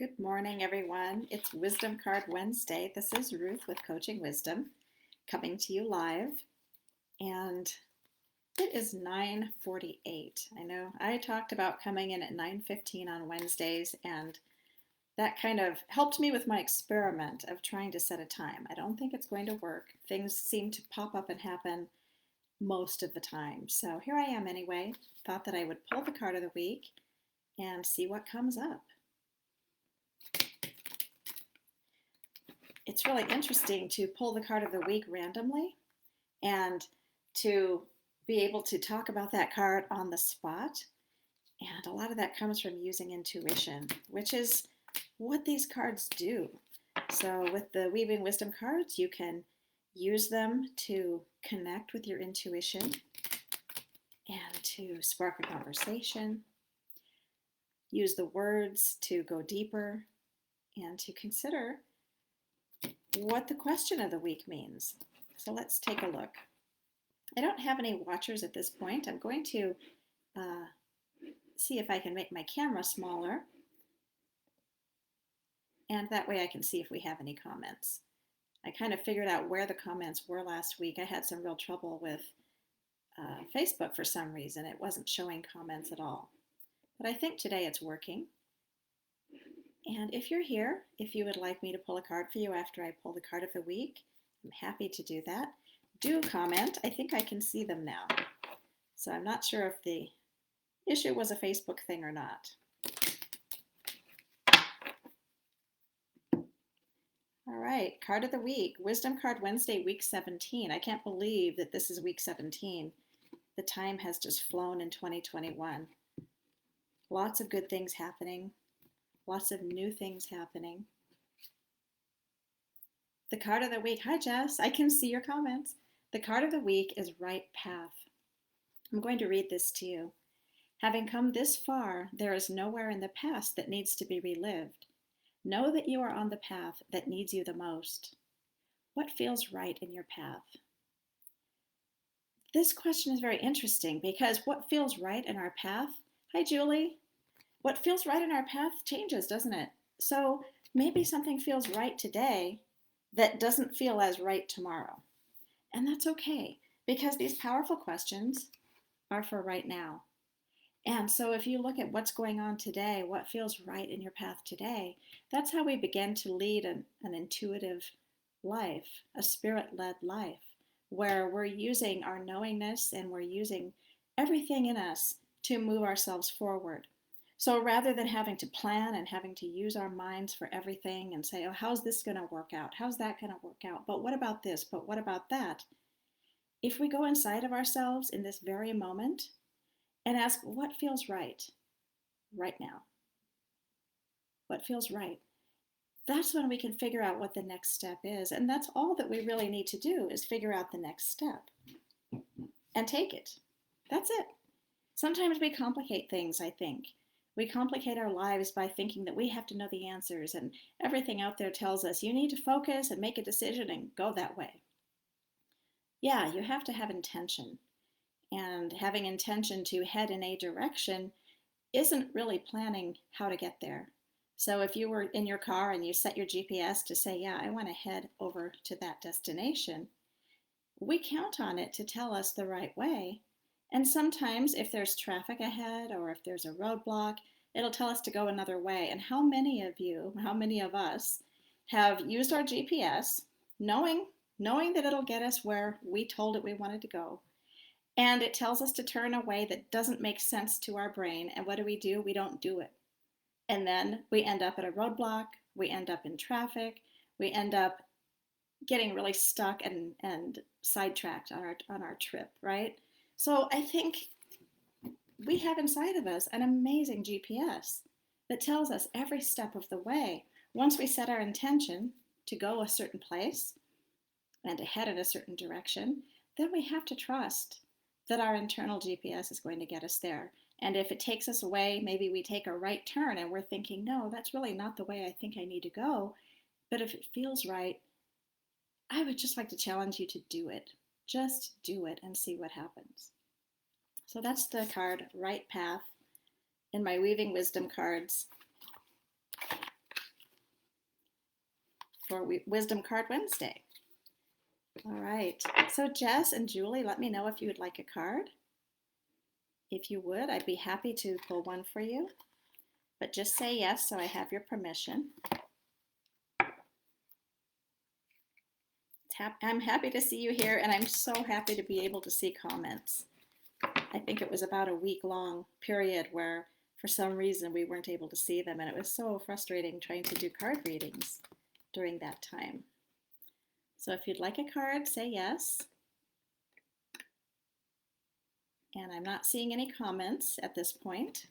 Good morning, everyone. It's Wisdom Card Wednesday. This is Ruth with Coaching Wisdom coming to you live, and it is 9:48. I know I talked about coming in at 9:15 on Wednesdays, and that kind of helped me with my experiment of trying to set a time. I don't think it's going to work. Things seem to pop up and happen most of the time. So here I am anyway. Thought that I would pull the card of the week and see what comes up. It's really interesting to pull the card of the week randomly and to be able to talk about that card on the spot. And a lot of that comes from using intuition, which is what these cards do. So with the Weaving Wisdom cards, you can use them to connect with your intuition and to spark a conversation. Use the words to go deeper and to consider what the question of the week means. So let's take a look. I don't have any watchers at this point. I'm going to see if I can make my camera smaller, and that way I can see if we have any comments. I kind of figured out where the comments were last week. I had some real trouble with Facebook for some reason. It wasn't showing comments at all. But I think today it's working. And if you're here, if you would like me to pull a card for you after I pull the card of the week, I'm happy to do that. Do comment. I think I can see them now. So I'm not sure if the issue was a Facebook thing or not. All right, card of the week, Wisdom Card Wednesday, week 17. I can't believe that this is week 17. The time has just flown in 2021. Lots of good things happening. Lots of new things happening. The card of the week, hi Jess, I can see your comments. The card of the week is Right Path. I'm going to read this to you. Having come this far, there is nowhere in the past that needs to be relived. Know that you are on the path that needs you the most. What feels right in your path? This question is very interesting because what feels right in our path? Hi Julie. What feels right in our path changes, doesn't it? So maybe something feels right today that doesn't feel as right tomorrow. And that's okay, because these powerful questions are for right now. And so if you look at what's going on today, what feels right in your path today, that's how we begin to lead an intuitive life, a spirit-led life, where we're using our knowingness and we're using everything in us to move ourselves forward. So rather than having to plan and having to use our minds for everything and say, oh, how's this going to work out? How's that going to work out? But what about this? But what about that? If we go inside of ourselves in this very moment and ask, what feels right now? What feels right? That's when we can figure out what the next step is. And that's all that we really need to do is figure out the next step and take it. That's it. Sometimes we complicate things, I think. We complicate our lives by thinking that we have to know the answers, and everything out there tells us you need to focus and make a decision and go that way. Yeah, you have to have intention, and having intention to head in a direction isn't really planning how to get there. So if you were in your car and you set your GPS to say, yeah, I want to head over to that destination, we count on it to tell us the right way. And sometimes if there's traffic ahead or if there's a roadblock, it'll tell us to go another way. And how many of us have used our GPS knowing that it'll get us where we told it we wanted to go, and it tells us to turn a way that doesn't make sense to our brain, and what do? We don't do it. And then we end up at a roadblock, we end up in traffic, we end up getting really stuck and sidetracked on our trip, right? So I think we have inside of us an amazing GPS that tells us every step of the way. Once we set our intention to go a certain place and to head in a certain direction, then we have to trust that our internal GPS is going to get us there. And if it takes us away, maybe we take a right turn and we're thinking, no, that's really not the way I think I need to go. But if it feels right, I would just like to challenge you to do it. Just do it and see what happens. So that's the card, Right Path, in my Weaving Wisdom cards. for Wisdom Card Wednesday. All right. So Jess and Julie, let me know if you would like a card. If you would, I'd be happy to pull one for you. But just say yes so I have your permission. I'm happy to see you here, and I'm so happy to be able to see comments. I think it was about a week-long period where for some reason we weren't able to see them, and it was so frustrating trying to do card readings during that time. So if you'd like a card, say yes. And I'm not seeing any comments at this point.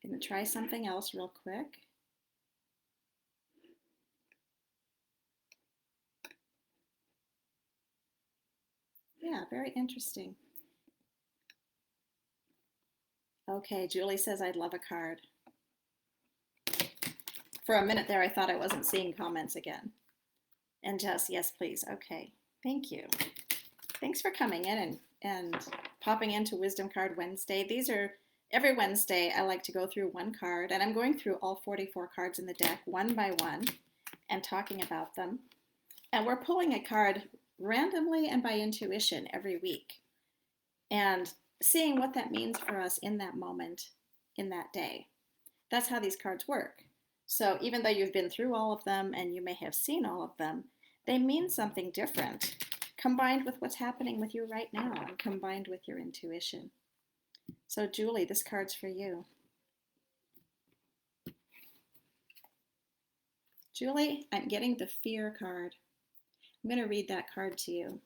I'm going to try something else real quick. Yeah, very interesting. Okay, Julie says I'd love a card. For a minute there, I thought I wasn't seeing comments again. And Jess, yes, please. Okay, thank you. Thanks for coming in and popping into Wisdom Card Wednesday. These are, every Wednesday, I like to go through one card, and I'm going through all 44 cards in the deck one by one and talking about them. And we're pulling a card randomly and by intuition every week and seeing what that means for us in that moment, in that day. That's how these cards work. So even though you've been through all of them and you may have seen all of them, they mean something different combined with what's happening with you right now and combined with your intuition. So Julie, this card's for you. Julie, I'm getting the Fear card. I'm going to read that card to you.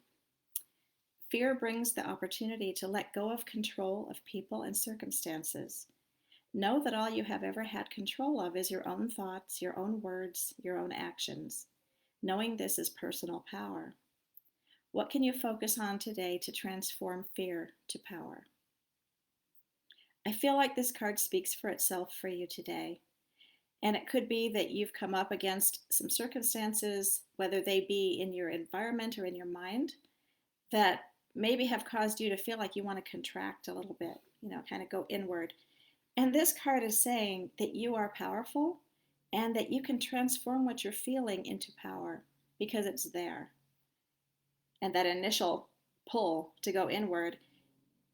Fear brings the opportunity to let go of control of people and circumstances. Know that all you have ever had control of is your own thoughts, your own words, your own actions. Knowing this is personal power. What can you focus on today to transform fear to power? I feel like this card speaks for itself for you today. And it could be that you've come up against some circumstances, whether they be in your environment or in your mind, that maybe have caused you to feel like you want to contract a little bit, kind of go inward. And this card is saying that you are powerful and that you can transform what you're feeling into power because it's there. And that initial pull to go inward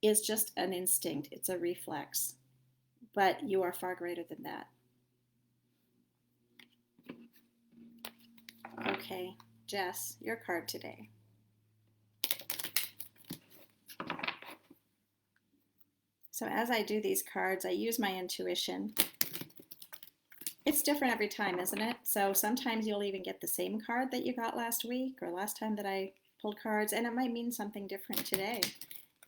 is just an instinct, it's a reflex. But you are far greater than that. Okay, Jess, your card today. So as I do these cards, I use my intuition. It's different every time, isn't it? So sometimes you'll even get the same card that you got last week or last time that I pulled cards, and it might mean something different today.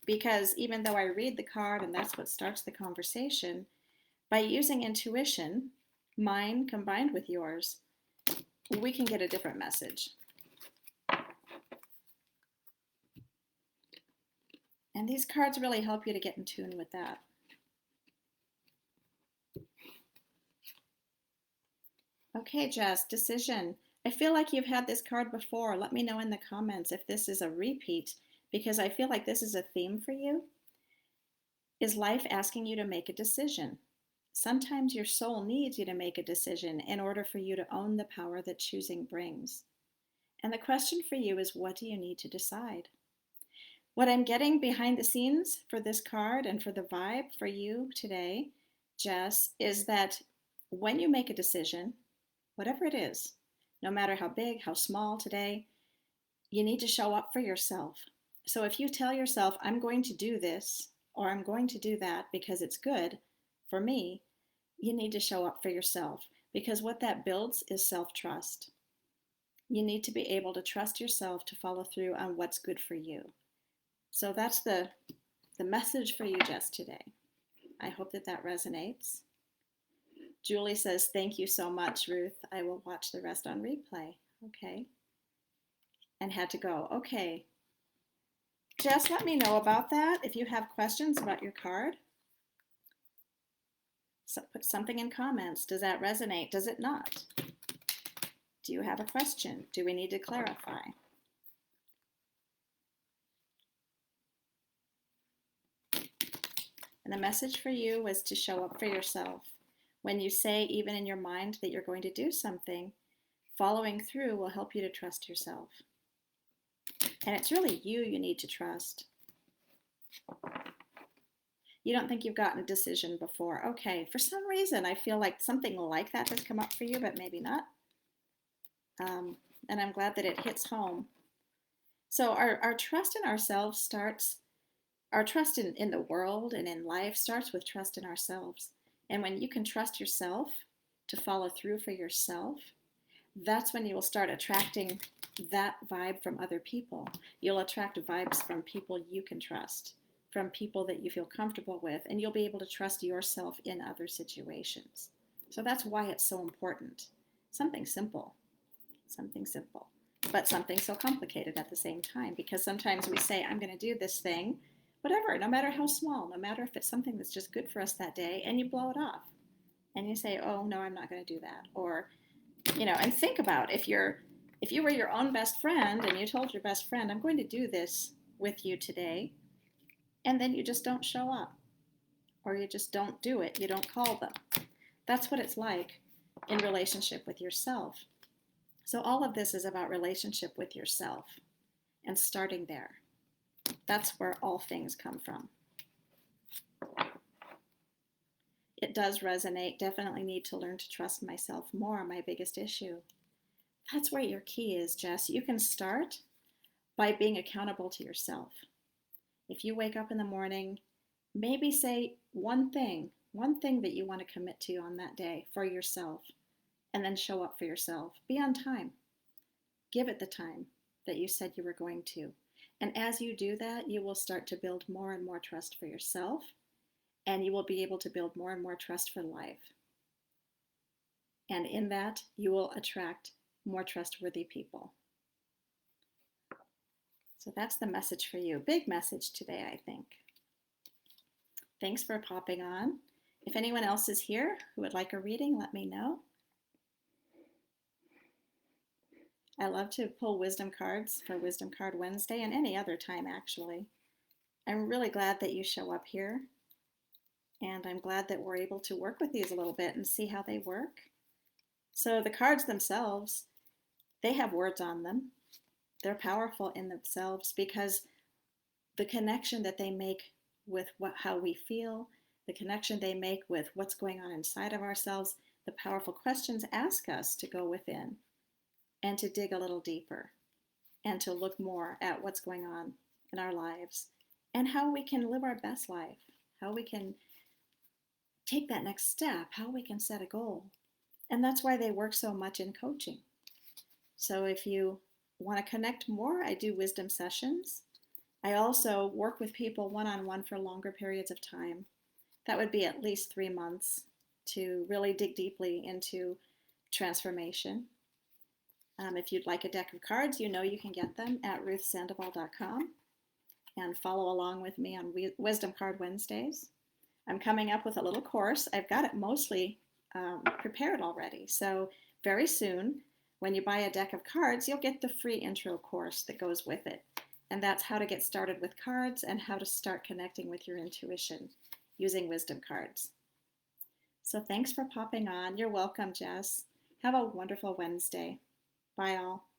Because even though I read the card and that's what starts the conversation, by using intuition, mine combined with yours, we can get a different message. And these cards really help you to get in tune with that. Okay, Jess, decision. I feel like you've had this card before. Let me know in the comments if this is a repeat, because I feel like this is a theme for you. Is life asking you to make a decision? Sometimes your soul needs you to make a decision in order for you to own the power that choosing brings. And the question for you is, what do you need to decide? What I'm getting behind the scenes for this card and for the vibe for you today, Jess, is that when you make a decision, whatever it is, no matter how big, how small today, you need to show up for yourself. So if you tell yourself, I'm going to do this or I'm going to do that because it's good for me, you need to show up for yourself, because what that builds is self-trust. You need to be able to trust yourself to follow through on what's good for you. So that's the message for you, Jess, today. I hope that resonates. Julie says, thank you so much, Ruth. I will watch the rest on replay. Okay. And had to go. Okay. Jess, let me know about that if you have questions about your card. So put something in comments. Does that resonate? Does it not? Do you have a question? Do we need to clarify? And the message for you was to show up for yourself. When you say, even in your mind, that you're going to do something, following through will help you to trust yourself. And it's really you need to trust. You don't think you've gotten a decision before. Okay, for some reason, I feel like something like that has come up for you, but maybe not. And I'm glad that it hits home. So our trust in ourselves starts, our trust in the world and in life starts with trust in ourselves. And when you can trust yourself to follow through for yourself, that's when you will start attracting that vibe from other people. You'll attract vibes from people you can trust, from people that you feel comfortable with, and you'll be able to trust yourself in other situations. So that's why it's so important. Something simple, but something so complicated at the same time, because sometimes we say, I'm going to do this thing, whatever, no matter how small, no matter if it's something that's just good for us that day, and you blow it off. And you say, oh, no, I'm not going to do that. Or, and think about if you were your own best friend and you told your best friend, I'm going to do this with you today, and then you just don't show up, or you just don't do it, you don't call them. That's what it's like in relationship with yourself. So all of this is about relationship with yourself and starting there. That's where all things come from. It does resonate. Definitely need to learn to trust myself more, my biggest issue. That's where your key is, Jess. You can start by being accountable to yourself. If you wake up in the morning, maybe say one thing that you want to commit to on that day for yourself, and then show up for yourself. Be on time. Give it the time that you said you were going to. And as you do that, you will start to build more and more trust for yourself, and you will be able to build more and more trust for life. And in that, you will attract more trustworthy people. So that's the message for you. Big message today, I think. Thanks for popping on. If anyone else is here who would like a reading, let me know. I love to pull wisdom cards for Wisdom Card Wednesday and any other time, actually. I'm really glad that you show up here, and I'm glad that we're able to work with these a little bit and see how they work. So the cards themselves, they have words on them. They're powerful in themselves because the connection that they make with how we feel, the connection they make with what's going on inside of ourselves, the powerful questions ask us to go within and to dig a little deeper and to look more at what's going on in our lives and how we can live our best life, how we can take that next step, how we can set a goal. And that's why they work so much in coaching. So if you want to connect more, I do wisdom sessions. I also work with people one-on-one for longer periods of time. That would be at least 3 months to really dig deeply into transformation. If you'd like a deck of cards, you know you can get them at ruthsandoval.com and follow along with me on Wisdom Card Wednesdays. I'm coming up with a little course. I've got it mostly prepared already. So very soon, when you buy a deck of cards, you'll get the free intro course that goes with it. And that's how to get started with cards and how to start connecting with your intuition using wisdom cards. So thanks for popping on. You're welcome, Jess. Have a wonderful Wednesday. Bye all.